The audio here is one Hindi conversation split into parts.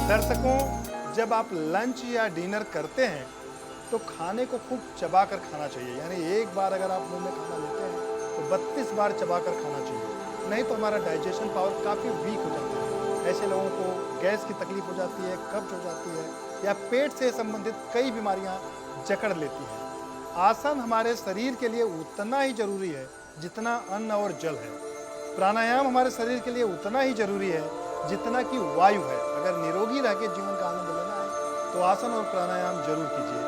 दर्शकों, जब आप लंच या डिनर करते हैं तो खाने को खूब चबाकर खाना चाहिए। यानी एक बार अगर आप मुंह में खाना लेते हैं तो 32 बार चबाकर खाना चाहिए, नहीं तो हमारा डाइजेशन पावर काफ़ी वीक हो जाता है। ऐसे लोगों को गैस की तकलीफ हो जाती है, कब्ज हो जाती है या पेट से संबंधित कई बीमारियां जकड़ लेती हैं। आसन हमारे शरीर के लिए उतना ही जरूरी है जितना अन्न और जल है। प्राणायाम हमारे शरीर के लिए उतना ही जरूरी है जितना कि वायु है। अगर निरोगी रह के जीवन का आनंद लेना है तो आसन और प्राणायाम जरूर कीजिए।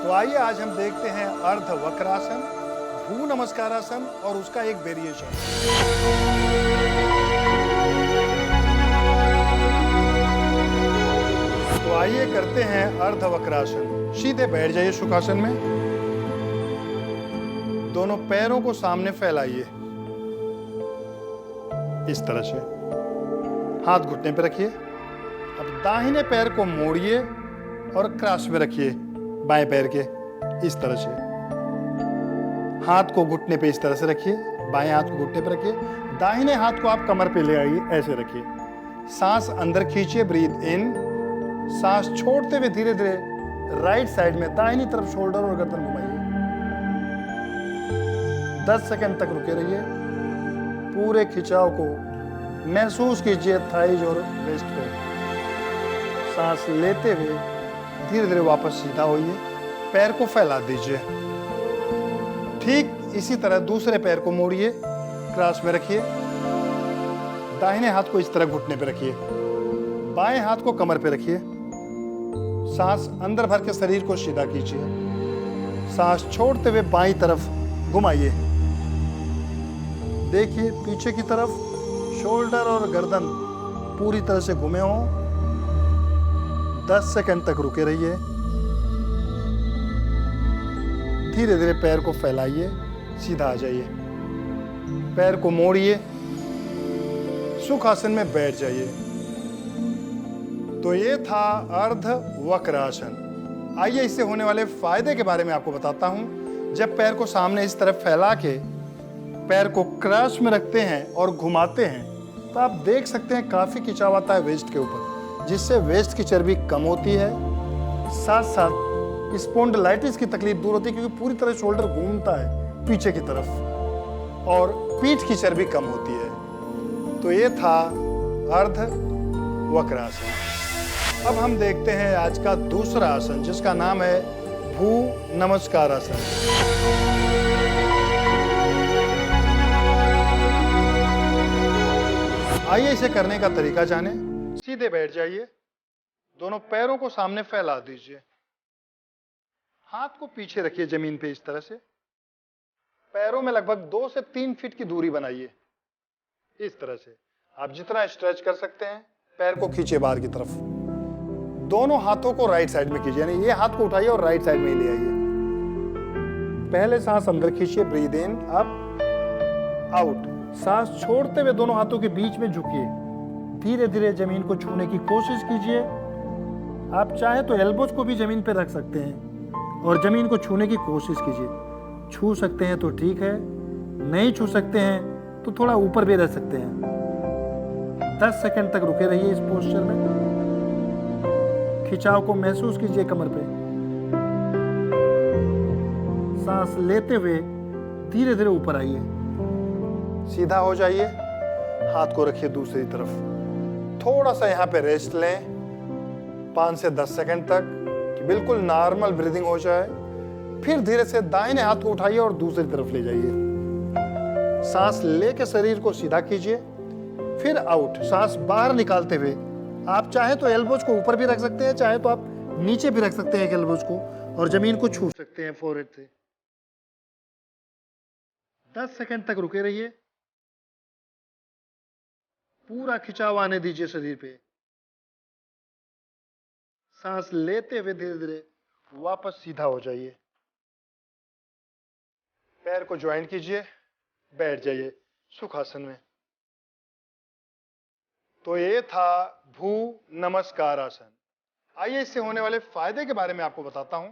तो आइए आज हम देखते हैं अर्ध वक्रासन, भू नमस्कारासन और उसका एक वेरिएशन। तो आइए करते हैं अर्ध वक्रासन। सीधे बैठ जाइए सुखासन में, दोनों पैरों को सामने फैलाइए इस तरह से, हाथ घुटने पे रखिए। अब दाहिने पैर को मोड़िए और क्रॉस में रखिए बाएं पैर के, इस तरह से। हाथ को घुटने पे इस तरह से रखिए, बाएं हाथ को घुटने पे रखिए, दाहिने हाथ को आप कमर पे ले आइए, ऐसे रखिए। सांस अंदर खींचिए, ब्रीथ इन। सांस छोड़ते हुए धीरे धीरे राइट साइड में दाहिनी तरफ शोल्डर और गर्दन घुमाइए। 10 सेकंड तक रुके रहिए। पूरे खिंचाव को महसूस कीजिए थाइज और वेस्ट पे। सांस लेते हुए धीरे धीरे वापस सीधा होइए, पैर को फैला दीजिए। ठीक इसी तरह दूसरे पैर को मोड़िए, क्रॉस में रखिए। दाहिने हाथ को इस तरह घुटने पे रखिए, बाएं हाथ को कमर पे रखिए। सांस अंदर भर के शरीर को सीधा कीजिए। सांस छोड़ते हुए बाईं तरफ घुमाइए। देखिए पीछे की तरफ शोल्डर और गर्दन पूरी तरह से घूमे हों। 10 सेकंड तक रुके रहिए। धीरे धीरे पैर को फैलाइए, सीधा आ जाइए। पैर को मोड़िए, सुखासन में बैठ जाइए। तो ये था अर्ध वक्रासन। आइए इससे होने वाले फायदे के बारे में आपको बताता हूं। जब पैर को सामने इस तरफ फैला के पैर को क्रॉस में रखते हैं और घुमाते हैं तो आप देख सकते हैं काफी खिंचाव आता है वेस्ट के ऊपर, जिससे वेस्ट की चर्बी कम होती है। साथ साथ स्पॉन्डिलाइटिस की तकलीफ दूर होती है, क्योंकि पूरी तरह शोल्डर घूमता है पीछे की तरफ और पीठ की चर्बी कम होती है। तो ये था अर्ध वक्रासन। अब हम देखते हैं आज का दूसरा आसन, जिसका नाम है भू नमस्कारासन। आइए इसे करने का तरीका जाने। सीधे बैठ जाइए, दोनों पैरों को सामने फैला दीजिए। हाथ को पीछे रखिए जमीन पे इस तरह से। पैरों में लगभग 2 से 3 फीट की दूरी बनाइए इस तरह से। आप जितना स्ट्रेच कर सकते हैं, पैर को खींचे बाहर की तरफ। दोनों हाथों को राइट साइड में कीजिए, यानी ये हाथ को उठाइए और राइट साइड में ही ले आइए। पहले सांस अंदर खींचिए, ब्रीद इन, अप, आउट। सांस छोड़ते हुए दोनों हाथों के बीच में झुकिए। धीरे धीरे जमीन को छूने की कोशिश कीजिए। आप चाहे तो एल्बोज को भी जमीन पर रख सकते हैं और जमीन को छूने की कोशिश कीजिए। छू सकते हैं तो ठीक है, नहीं छू सकते हैं तो थोड़ा ऊपर भी रह सकते हैं। 10 सेकंड तक रुके रहिए इस पोस्चर में। खिंचाव को महसूस कीजिए कमर पे। सांस लेते हुए धीरे धीरे ऊपर आइए, सीधा हो जाइए। हाथ को रखिए दूसरी तरफ। थोड़ा सा यहाँ पे रेस्ट लें 5 से 10 सेकंड तक, कि बिल्कुल नॉर्मल ब्रीदिंग हो जाए। फिर धीरे से दाहिने हाथ को उठाइए और दूसरी तरफ ले जाइए। सांस लेके शरीर को सीधा कीजिए, फिर आउट। सांस बाहर निकालते हुए आप चाहे तो एल्बोज को ऊपर भी रख सकते हैं, चाहे तो आप नीचे भी रख सकते हैं एल्बोज को, और जमीन को छू सकते हैं फोरहेड से। 10 सेकंड तक रुके रहिए। पूरा खिंचाव आने दीजिए शरीर पे। सांस लेते हुए धीरे धीरे वापस सीधा हो जाइए। पैर को ज्वाइन कीजिए, बैठ जाइए सुखासन में। तो ये था भू नमस्कारासन। आइए इससे होने वाले फायदे के बारे में आपको बताता हूं।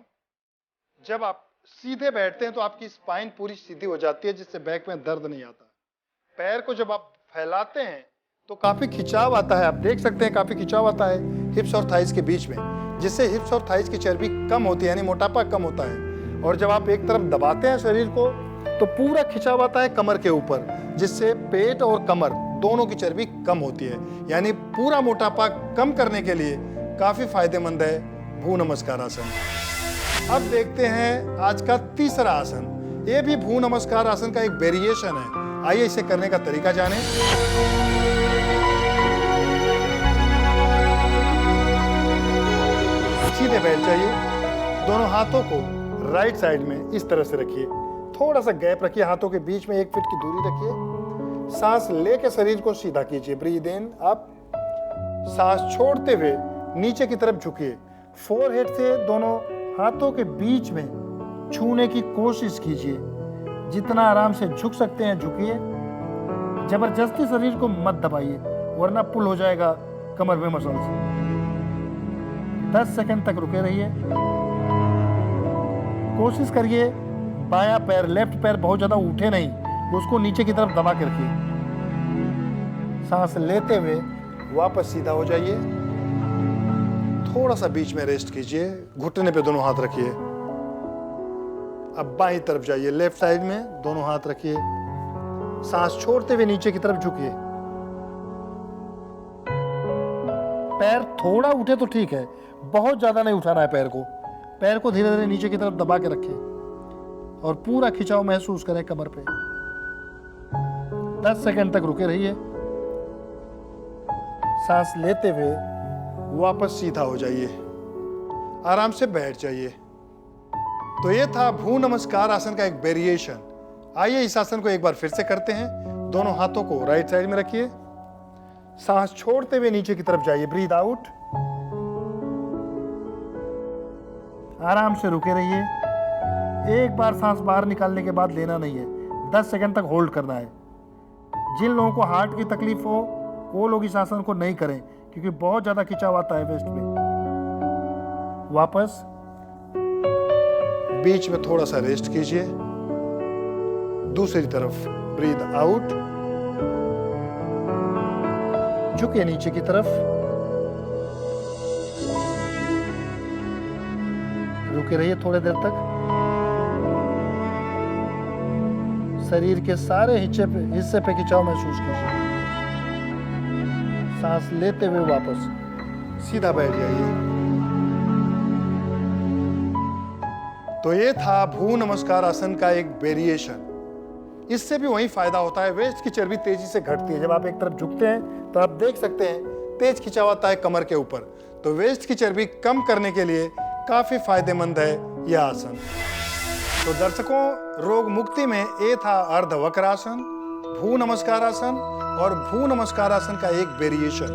जब आप सीधे बैठते हैं तो आपकी स्पाइन पूरी सीधी हो जाती है, जिससे बैक में दर्द नहीं आता। पैर को जब आप फैलाते हैं तो काफी खिंचाव आता है, आप देख सकते हैं काफी खिंचाव आता है हिप्स और थाइज के बीच में, जिससे हिप्स और थाइज की चर्बी कम होती है, यानी मोटापा कम होता है। और जब आप एक तरफ दबाते हैं शरीर को तो पूरा खिंचाव आता है कमर के ऊपर, जिससे पेट और कमर दोनों की चर्बी कम होती है, यानी पूरा मोटापा कम करने के लिए काफी फायदेमंद है भ्रू नमस्कार आसन। अब देखते हैं आज का तीसरा आसन। ये भी भ्रू नमस्कार आसन का एक वेरिएशन है। आइए इसे करने का तरीका जानें। सीधे बैठ जाइए, दोनों हाथों को राइट साइड में इस तरह से रखिए, थोड़ा सा गैप रखिए, हाथों के बीच में 1 फीट की दूरी रखिए। सांस लेके शरीर को सीधा कीजिए, ब्रीद इन अप। सांस छोड़ते हुए नीचे की तरफ झुकिए, फोरहेड से दोनों हाथों के बीच में छूने की कोशिश कीजिए, जितना आराम से झुक सकते हैं झुकिए। जबरदस्ती शरीर को मत दबाइए वरना पुल हो जाएगा कमर में मसल्स। 10 सेकंड तक रुके रहिए। कोशिश करिए बायां पैर, लेफ्ट पैर बहुत ज्यादा उठे नहीं, उसको नीचे की तरफ दबा के रखिए। सांस लेते हुए वापस सीधा हो जाइए, थोड़ा सा बीच में रेस्ट कीजिए, घुटने पे दोनों हाथ रखिए। अब बाईं तरफ जाइए, लेफ्ट साइड में दोनों हाथ रखिए, सांस छोड़ते हुए नीचे की तरफ झुकिए। पैर थोड़ा उठे तो ठीक है, बहुत ज्यादा नहीं उठाना है पैर को धीरे धीरे नीचे की तरफ दबा के रखें और पूरा खिंचाव महसूस करें कमर पे। 10 सेकंड तक रुके रहिए। सांस लेते हुए वापस सीधा हो जाइए, आराम से बैठ जाइए। तो ये था भ्रू नमस्कार आसन का एक वेरिएशन। आइए इस आसन को एक बार फिर से करते हैं। दोनों हाथों को राइट साइड में रखिए, सांस छोड़ते हुए नीचे की तरफ जाइए, ब्रीद आउट। आराम से रुके रहिए। एक बार सांस बाहर निकालने के बाद लेना नहीं है, 10 सेकंड तक होल्ड करना है। जिन लोगों को हार्ट की तकलीफ हो वो लोग इस आसन को नहीं करें, क्योंकि बहुत ज्यादा खिंचाव आता है वेस्ट में। वापस बीच में थोड़ा सा रेस्ट कीजिए, दूसरी तरफ ब्रीद आउट, झुके नीचे की तरफ, रुके रहिए थोड़ी देर तक। शरीर के सारे हिस्से पे खिंचाव महसूस कीजिए। सांस लेते हुए वापस सीधा बैठ जाइए। तो ये था भ्रू नमस्कार आसन का एक वेरिएशन। इससे भी वही फायदा होता है, वेस्ट की चर्बी तेजी से घटती है। जब आप एक तरफ झुकते हैं तो आप देख सकते हैं तेज खिंचाव आता है कमर के ऊपर। तो वेस्ट की चर्बी कम करने के लिए काफी फायदेमंद है यह आसन। तो दर्शकों, रोग मुक्ति में ये था अर्ध वक्रासन, भ्रू नमस्कार आसन और भ्रू नमस्कार आसन का एक वेरिएशन।